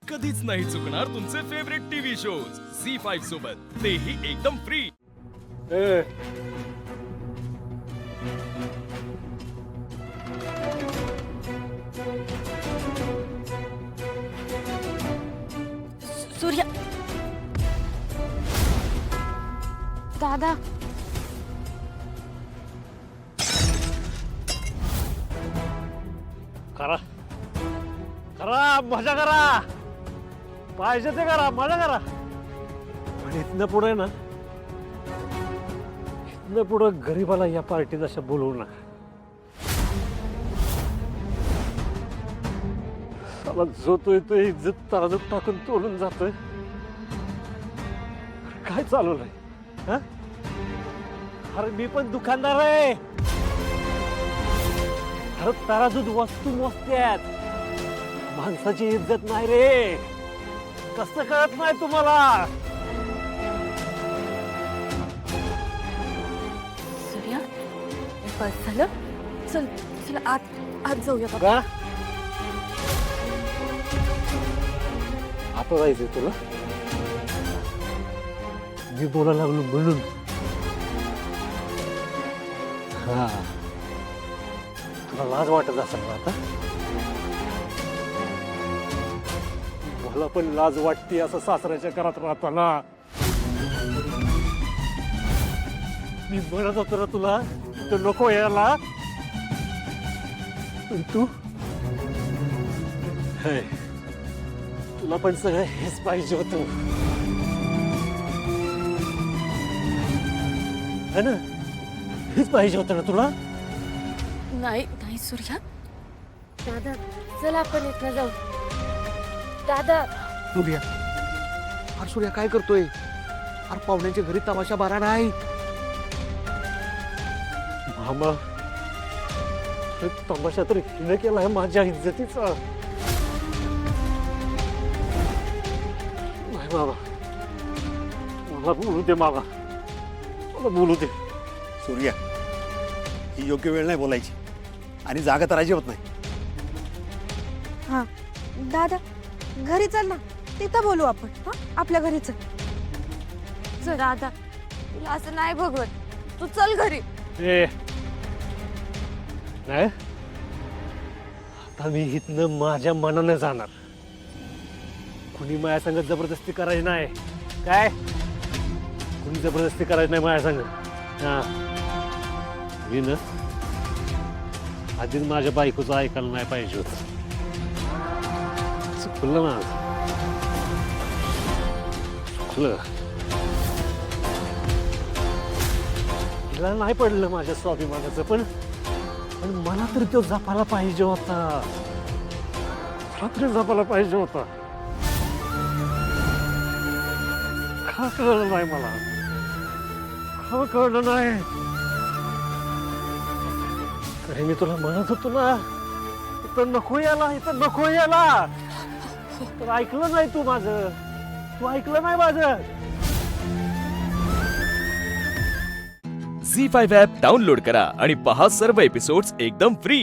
कधीच नाही चुकणार तुमचे फेवरेट टीव्ही शोज झी5 सोबत, तेही एकदम फ्री। सूर्या दादा करा करा मजा करा, पाहिजे ते करा, मजा करा। पण इथनं पुढे ना, इथनं पुढे गरीबाला या पार्टीत असं बोलवू नका। साला जो तो येतोय इज्जत ताजूक टाकून तोडून जातोय। काय चालवलंय हा? अरे मी पण दुकानदार आहे, अरे तराजूत वस्तू मोजत्यात, माणसाची इज्जत नाही रे। कसं कळत नाही तुम्हाला? सूर्या बस झालं, चल चल आत आत जाऊया बाबा। का आता जायचंय तुला? मी बोलायला लागलो म्हणून? हा, तुला लाज वाटत असेल ना आता? मला पण लाज वाटते असं सासऱ्याच्या घरात राहताना। मी म्हणत होतो ना तुला, तू नको यायला, पण तू हे, तुला पण सगळं हेच पाहिजे होतं है ना? हेच पाहिजे होतं ना तुला? नाही नाही सूर्या, दादा चल आपण इथनं जाऊ। दादा सूर्या, अरे सूर्या काय करतोय? अरे पाहुण्यांच्या घरी तमाशा बारा नाही। मामा, हे तमाशा तर हिनं केलाय माझ्या इज्जतीचा। नाही मामा, मला बोलू दे मामा, मला बोलू दे। सूर्या, ही योग्य वेळ नाही बोलायची आणि जागा तर अजिबात नाही। हा दादा घरी चल ना, तिथं बोलू आपण। हा आपल्या घरी चल। चल दादा, तुला असं नाही बघत, तू चल घरी। ए नाही, आता मी इथनं माझ्या मनाने जाणार। कुणी माझ्या संग जबरदस्ती करायची नाही, काय? कुणी जबरदस्ती करायची नाही माझ्या संग। हा, मी ना आधीच माझ्या बायकोचं ऐकायला नाही पाहिजे होतं, चुकलं ना, चुकलं। तिला नाही पडलं माझ्या स्वाभिमानाचं, पण मला तर तो जपायला पाहिजे होता, मला तरी जपायला पाहिजे होता। का कळलं नाही मला? का कळलं नाही? अरे मी तुला म्हणत होतो ना, इथं नको याला, इथं नको याला, तर ऐकलं नाही तू माझं, तू ऐकलं नाही माझं। झी5 ॲप डाउनलोड करा आणि पहा सर्व एपिसोड्स एकदम फ्री।